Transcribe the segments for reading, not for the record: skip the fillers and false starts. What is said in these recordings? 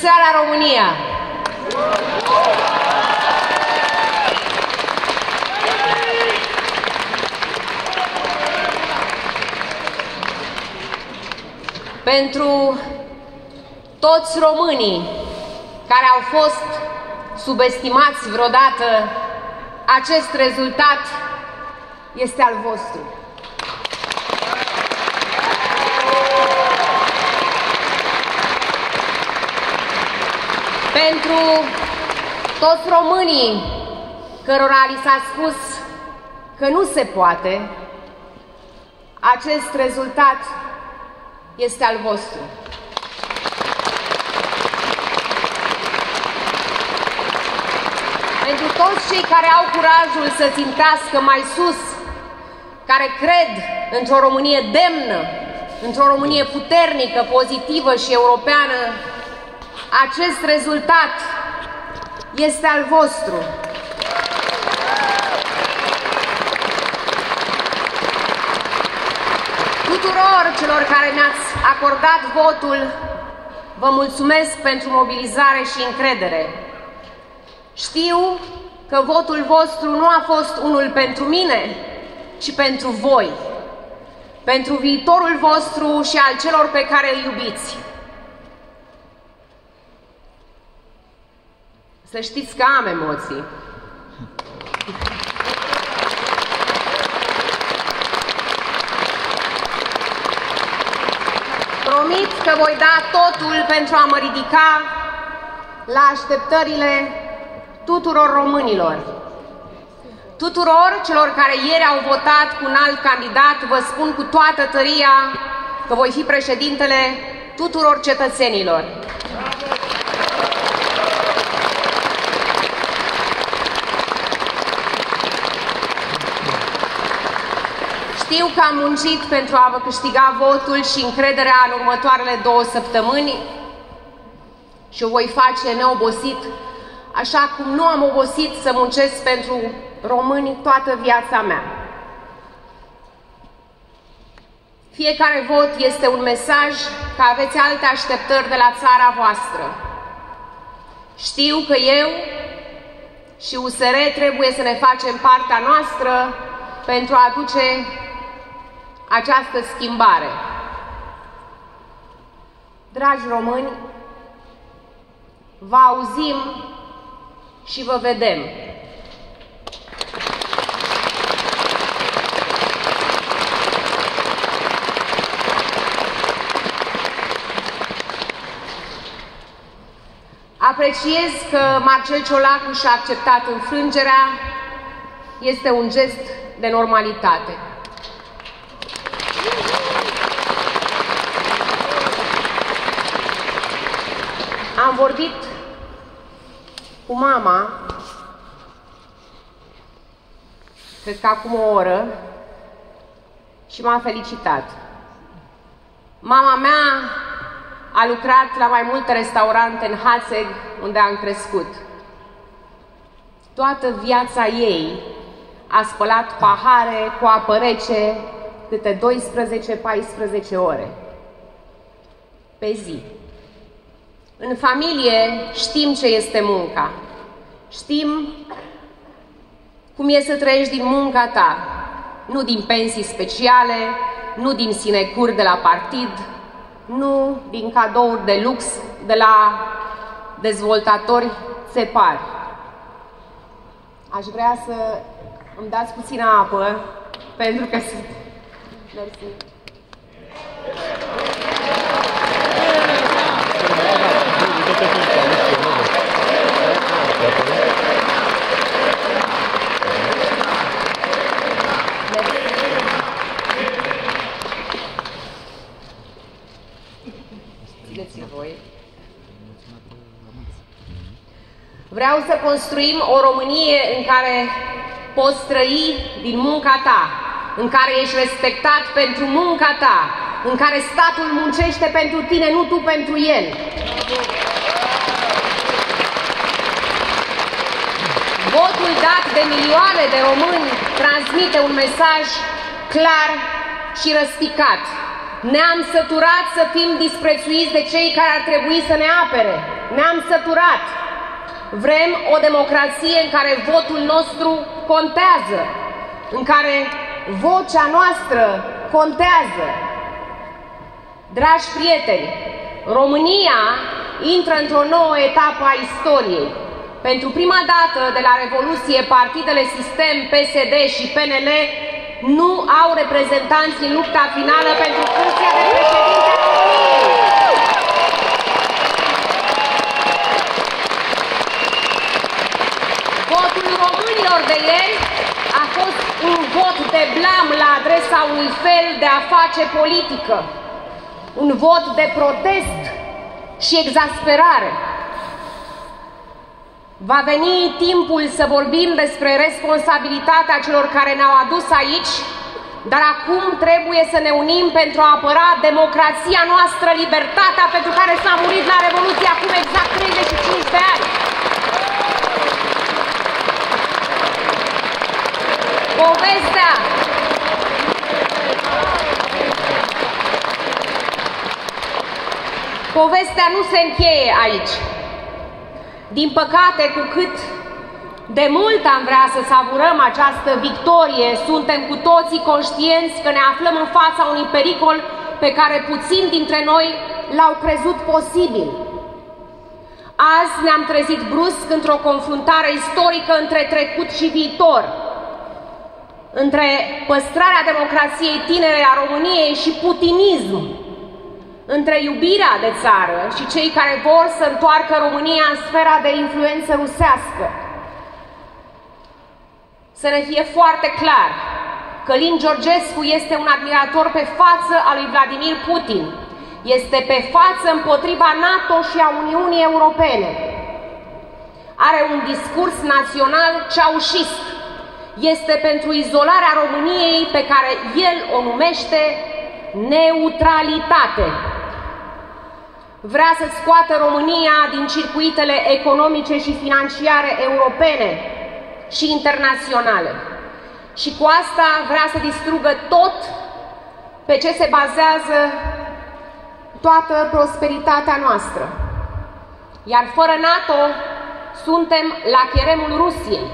seara, România! Pentru toți românii care au fost subestimați vreodată, acest rezultat este al vostru. Pentru toți românii cărora li s-a spus că nu se poate, acest rezultat este al vostru. Pentru toți cei care au curajul să țintească mai sus, care cred într-o Românie demnă, într-o Românie puternică, pozitivă și europeană, acest rezultat este al vostru. Tuturor celor care mi-ați acordat votul, vă mulțumesc pentru mobilizare și încredere. Știu că votul vostru nu a fost unul pentru mine, ci pentru voi, pentru viitorul vostru și al celor pe care îi iubiți. Să știți că am emoții. Promit că voi da totul pentru a mă ridica la așteptările tuturor românilor. Tuturor celor care ieri au votat cu un alt candidat, vă spun cu toată tăria că voi fi președintele tuturor cetățenilor. Știu că am muncit pentru a vă câștiga votul și încrederea în următoarele 2 săptămâni și o voi face neobosit, așa cum nu am obosit să muncesc pentru români toată viața mea. Fiecare vot este un mesaj că aveți alte așteptări de la țara voastră. Știu că eu și USR trebuie să ne facem partea noastră pentru a aduce această schimbare. Dragi români, vă auzim și vă vedem. Apreciez că Marcel Ciolacu și-a acceptat înfrângerea. Este un gest de normalitate. Am vorbit cu mama, cred că acum o oră, și m-a felicitat. Mama mea a lucrat la mai multe restaurante în Hațeg, unde am crescut. Toată viața ei a spălat pahare cu apă rece câte 12-14 ore pe zi. În familie știm ce este munca. Știm cum e să trăiești din munca ta, nu din pensii speciale, nu din sinecuri de la partid, nu din cadouri de lux de la dezvoltatori țepari. Aș vrea să îmi dați puțină apă, pentru că sunt... Mersi. Vreau să construim o Românie în care poți trăi din munca ta, în care ești respectat pentru munca ta, în care statul muncește pentru tine, nu tu pentru el. Votul dat de milioane de români transmite un mesaj clar și răspicat. Ne-am săturat să fim disprețuiți de cei care ar trebui să ne apere. ne-am săturat. Vrem o democrație în care votul nostru contează, în care vocea noastră contează. Dragi prieteni, România intră într-o nouă etapă a istoriei. Pentru prima dată de la Revoluție, partidele Sistem, PSD și PNL nu au reprezentanți în lupta finală pentru funcția de președinte a României. Votul românilor de ieri a fost un vot de blam la adresa unui fel de a face politică, un vot de protest și exasperare. Va veni timpul să vorbim despre responsabilitatea celor care ne-au adus aici, dar acum trebuie să ne unim pentru a apăra democrația noastră, libertatea pentru care s-a murit la Revoluție acum exact 35 de ani. Povestea nu se încheie aici. Din păcate, cu cât de mult am vrea să savurăm această victorie, suntem cu toții conștienți că ne aflăm în fața unui pericol pe care puțini dintre noi l-au crezut posibil. Azi ne-am trezit brusc într-o confruntare istorică între trecut și viitor, între păstrarea democrației tinere a României și putinism, între iubirea de țară și cei care vor să întoarcă România în sfera de influență rusească. Să ne fie foarte clar, Călin Georgescu este un admirator pe față al lui Vladimir Putin. Este pe față împotriva NATO și a Uniunii Europene. Are un discurs național ceaușist. Este pentru izolarea României, pe care el o numește neutralitate. Vrea să scoată România din circuitele economice și financiare europene și internaționale. Și cu asta vrea să distrugă tot pe ce se bazează toată prosperitatea noastră. Iar fără NATO suntem la cheremul Rusiei.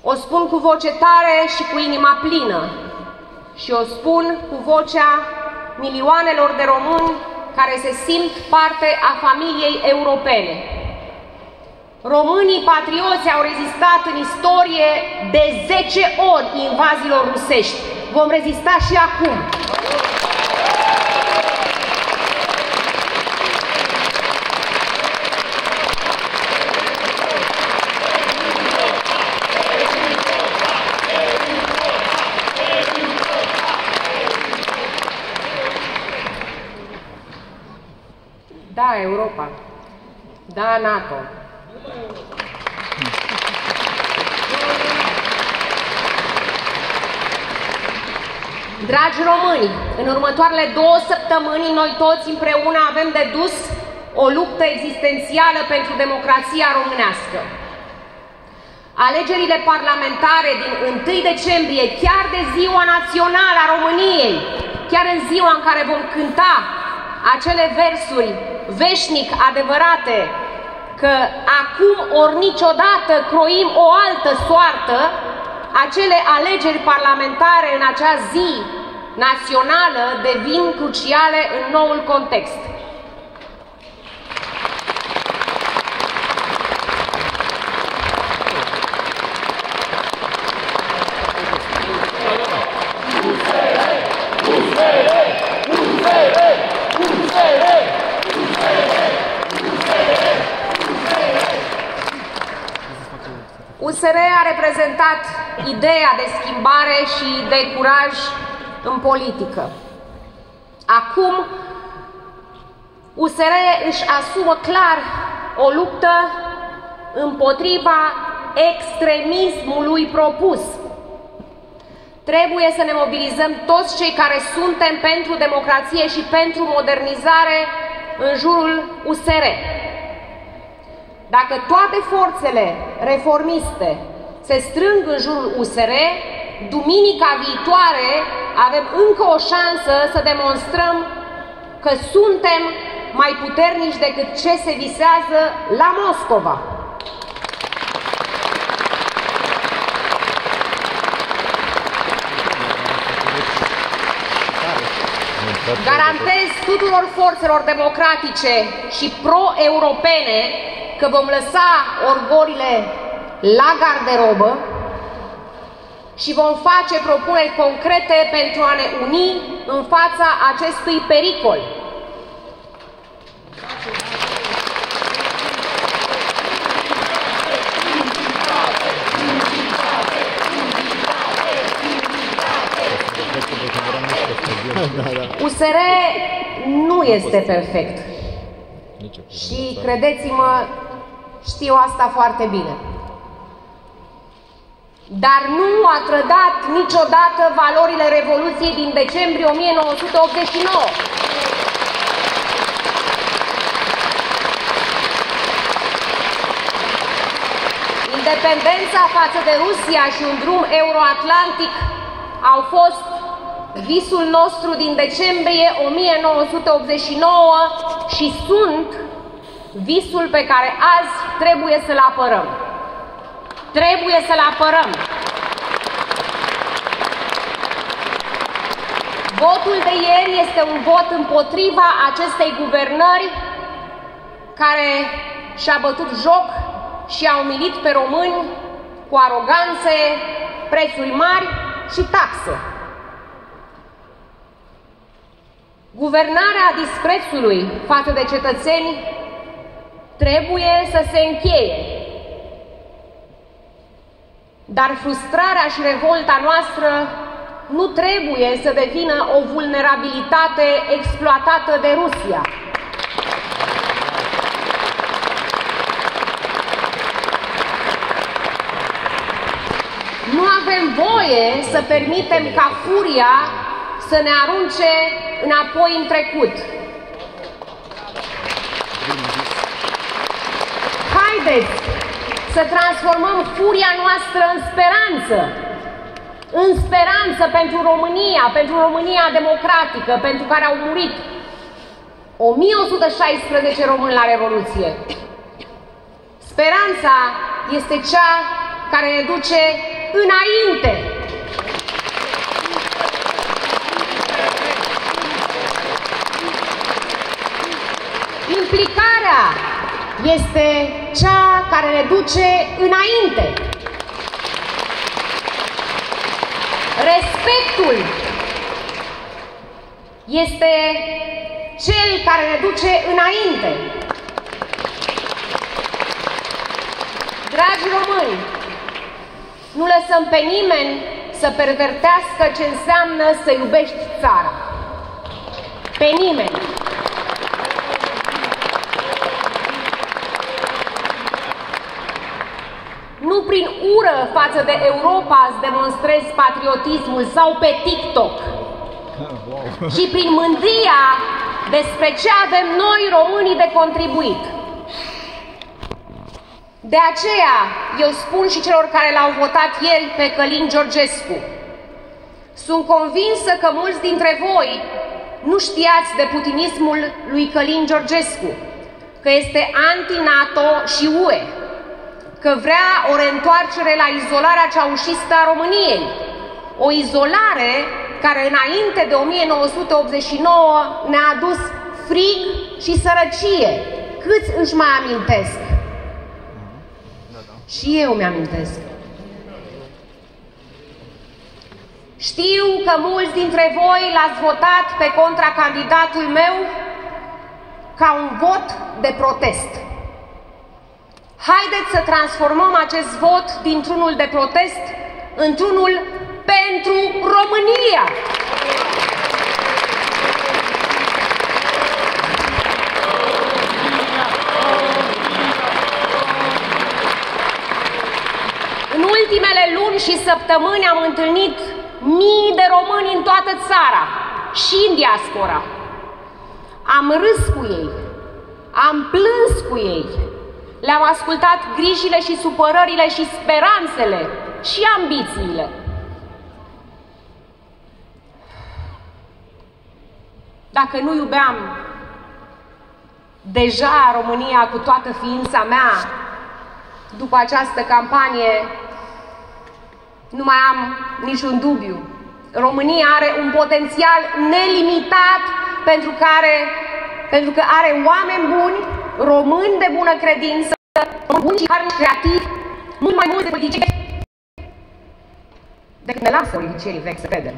O spun cu voce tare și cu inima plină și o spun cu vocea milioanelor de români care se simt parte a familiei europene. Românii patrioți au rezistat în istorie de 10 ori invaziilor rusești. Vom rezista și acum. Da, Europa. Da, NATO. Dragi români, în următoarele 2 săptămâni noi toți împreună avem de dus o luptă existențială pentru democrația românească. Alegerile parlamentare din 1 decembrie, chiar de Ziua Națională a României, chiar în ziua în care vom cânta acele versuri veșnic adevărate, că acum ori niciodată croim o altă soartă, acele alegeri parlamentare în acea zi națională devin cruciale în noul context. USR a reprezentat ideea de schimbare și de curaj în politică. Acum, USR își asumă clar o luptă împotriva extremismului propus. Trebuie să ne mobilizăm toți cei care suntem pentru democrație și pentru modernizare în jurul USR. Dacă toate forțele reformiste se strâng în jurul USR, duminica viitoare avem încă o șansă să demonstrăm că suntem mai puternici decât ce se visează la Moscova. Garantez tuturor forțelor democratice și pro-europene că vom lăsa orgolile la garderobă și vom face propuneri concrete pentru a ne uni în fața acestui pericol. USR nu este perfect și, credeți-mă, știu asta foarte bine. Dar nu a trădat niciodată valorile Revoluției din decembrie 1989. Independența față de Rusia și un drum euroatlantic au fost visul nostru din decembrie 1989 și sunt visul pe care azi trebuie să-l apărăm. Trebuie să-l apărăm. Votul de ieri este un vot împotriva acestei guvernări care și-a bătut joc și a umilit pe români cu aroganțe, prețuri mari și taxe. Guvernarea disprețului față de cetățeni trebuie să se încheie. Dar frustrarea și revolta noastră nu trebuie să devină o vulnerabilitate exploatată de Rusia. Nu avem voie să permitem ca furia să ne arunce înapoi în trecut. Haideți să transformăm furia noastră în speranță. În speranță pentru România democratică, pentru care au murit 1116 români la Revoluție. Speranța este cea care ne duce înainte. Implicarea este cea care ne duce înainte. Respectul este cel care ne duce înainte. Dragi români, nu lăsăm pe nimeni să pervertească ce înseamnă să iubești țara. Pe nimeni. Nu prin ură față de Europa îți demonstrezi patriotismul sau pe TikTok, ci prin mândria despre ce avem noi românii de contribuit. De aceea eu spun și celor care l-au votat ieri pe Călin Georgescu, sunt convinsă că mulți dintre voi nu știați de putinismul lui Călin Georgescu, că este anti-NATO și UE, că vrea o reîntoarcere la izolarea ceaușistă a României, o izolare care înainte de 1989 ne-a adus frig și sărăcie. Câți își mai amintesc? Și eu mi-amintesc. Știu că mulți dintre voi l-ați votat pe contracandidatul meu ca un vot de protest. Haideți să transformăm acest vot dintr-unul de protest într-unul pentru România! În ultimele luni și săptămâni am întâlnit mii de români în toată țara și în diaspora. Am râs cu ei, am plâns cu ei, le-am ascultat grijile și supărările și speranțele și ambițiile. Dacă nu iubeam Deja România, cu toată ființa mea, după această campanie, nu mai am niciun dubiu. România are un potențial nelimitat pentru că are oameni buni, români de bună credință, buni și creativi, mult mai mulți politicieni decât ne lasă politicienii vechi să credem.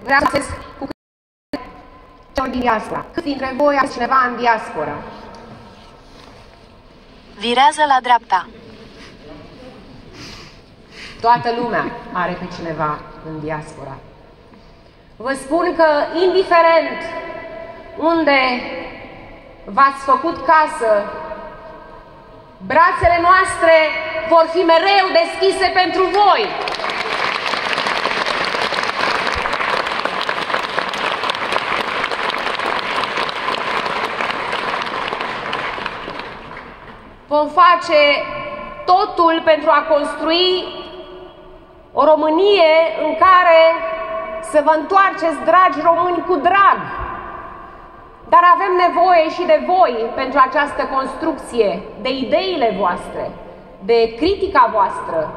Vreau să spun cu câte din diaspora. Cât dintre voi aveți cineva în diaspora? Virează la dreapta. Toată lumea are pe cineva în diaspora. Vă spun că, indiferent unde v-ați făcut casă, brațele noastre vor fi mereu deschise pentru voi. Vom face totul pentru a construi o Românie în care să vă întoarceți, dragi români, cu drag. Dar avem nevoie și de voi pentru această construcție, de ideile voastre, de critica voastră,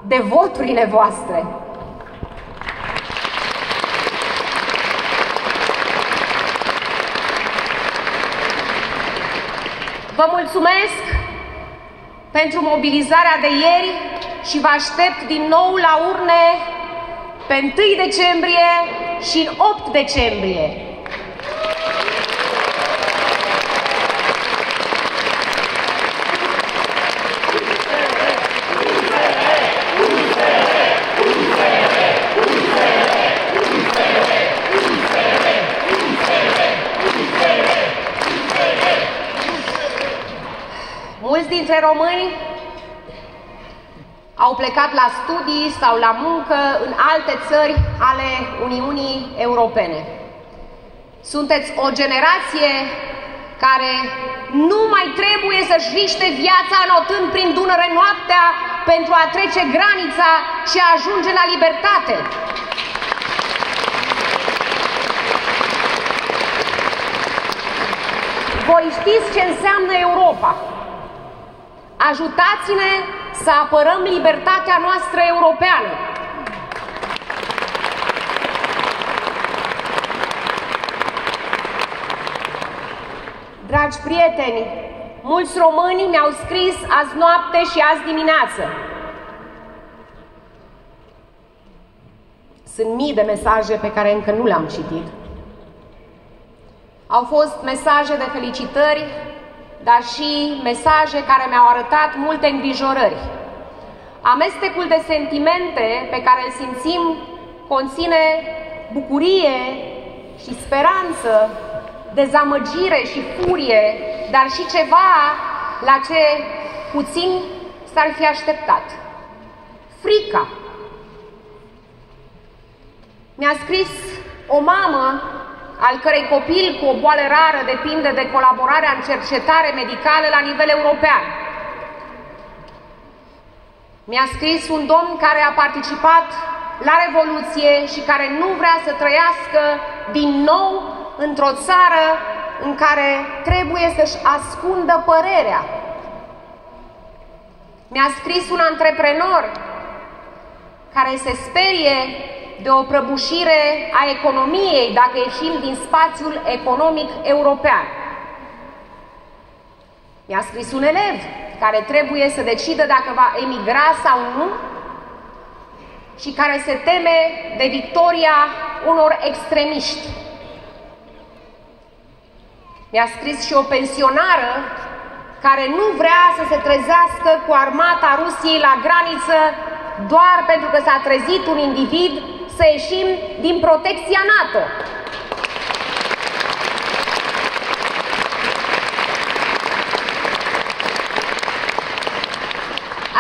de voturile voastre. Vă mulțumesc pentru mobilizarea de ieri și vă aștept din nou la urne pe 1 decembrie și în 8 decembrie. Mulți dintre români au plecat la studii sau la muncă în alte țări ale Uniunii Europene. Sunteți o generație care nu mai trebuie să-și riște viața înotând prin Dunăre noaptea pentru a trece granița și a ajunge la libertate. Voi știți ce înseamnă Europa. Ajutați-ne să apărăm libertatea noastră europeană. Dragi prieteni, mulți români mi-au scris azi noapte și azi dimineață. Sunt mii de mesaje pe care încă nu le-am citit. Au fost mesaje de felicitări, dar și mesaje care mi-au arătat multe îngrijorări. Amestecul de sentimente pe care îl simțim conține bucurie și speranță, dezamăgire și furie, dar și ceva la ce puțin s-ar fi așteptat. Frica. Mi-a scris o mamă al cărei copil cu o boală rară depinde de colaborarea în cercetare medicală la nivel european. Mi-a scris un domn care a participat la Revoluție și care nu vrea să trăiască din nou într-o țară în care trebuie să-și ascundă părerea. Mi-a scris un antreprenor care se sperie de o prăbușire a economiei dacă ieșim din spațiul economic european. Mi-a scris un elev care trebuie să decidă dacă va emigra sau nu și care se teme de victoria unor extremiști. Mi-a scris și o pensionară care nu vrea să se trezească cu armata Rusiei la graniță doar pentru că s-a trezit un individ să ieșim din protecția NATO.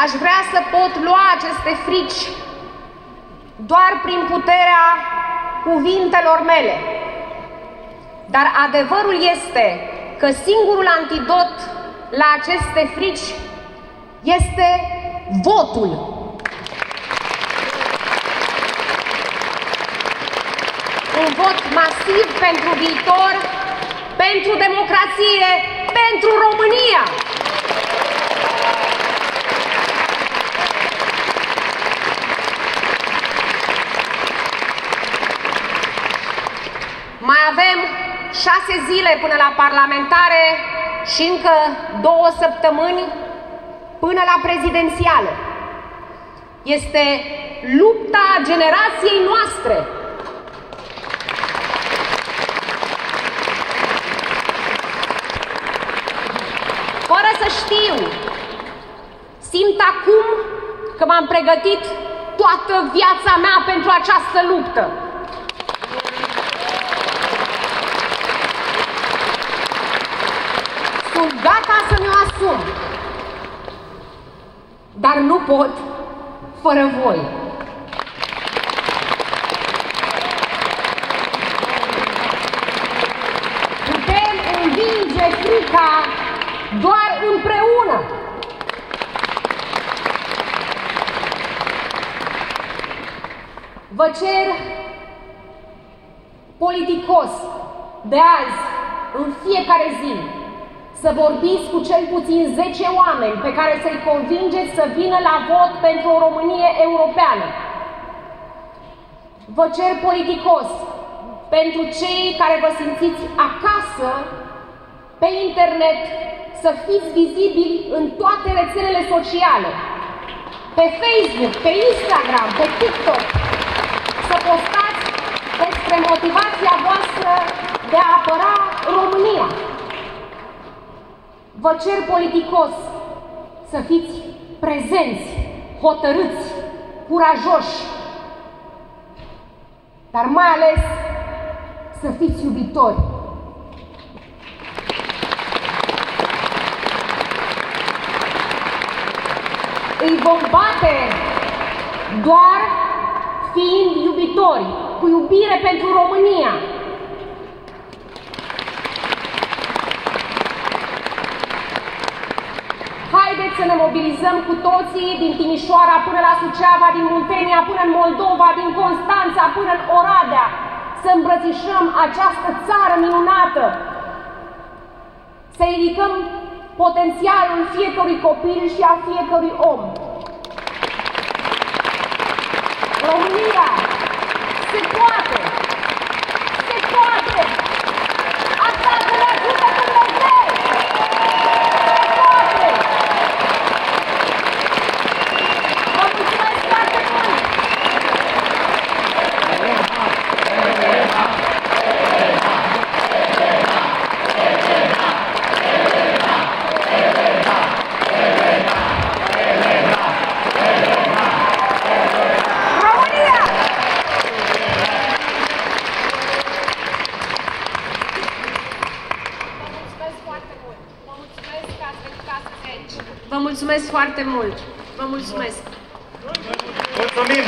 Aș vrea să pot lua aceste frici doar prin puterea cuvintelor mele. Dar adevărul este că singurul antidot la aceste frici este votul. un vot masiv pentru viitor, pentru democrație, pentru România. Mai avem 6 zile până la parlamentare și încă 2 săptămâni până la prezidențiale. Este lupta generației noastre. Fără să știu, simt acum că m-am pregătit toată viața mea pentru această luptă. Sunt gata să mi-o asum, dar nu pot fără voi. Putem învinge frica doar împreună. Vă cer politicos de azi, în fiecare zi, să vorbiți cu cel puțin 10 oameni pe care să-i convingeți să vină la vot pentru o Românie europeană. Vă cer politicos pentru cei care vă simțiți acasă pe internet să fiți vizibili în toate rețelele sociale, pe Facebook, pe Instagram, pe TikTok, să postați despre motivația voastră de a apăra România. Vă cer politicos să fiți prezenți, hotărâți, curajoși, dar mai ales să fiți iubitori. Îi vom bate doar fiind iubitori, cu iubire pentru România. Haideți să ne mobilizăm cu toții, din Timișoara până la Suceava, din Muntenia până în Moldova, din Constanța până în Oradea, să îmbrățișăm această țară minunată, să ridicăm potențialul fiecărui copil și a fiecărui om. România se poate! Se poate! Asta să ne ajute Dumnezeu! Se poate! Vă mulțumesc foarte mult! Vă mulțumesc foarte mult! Vă mulțumesc! Mulțumim!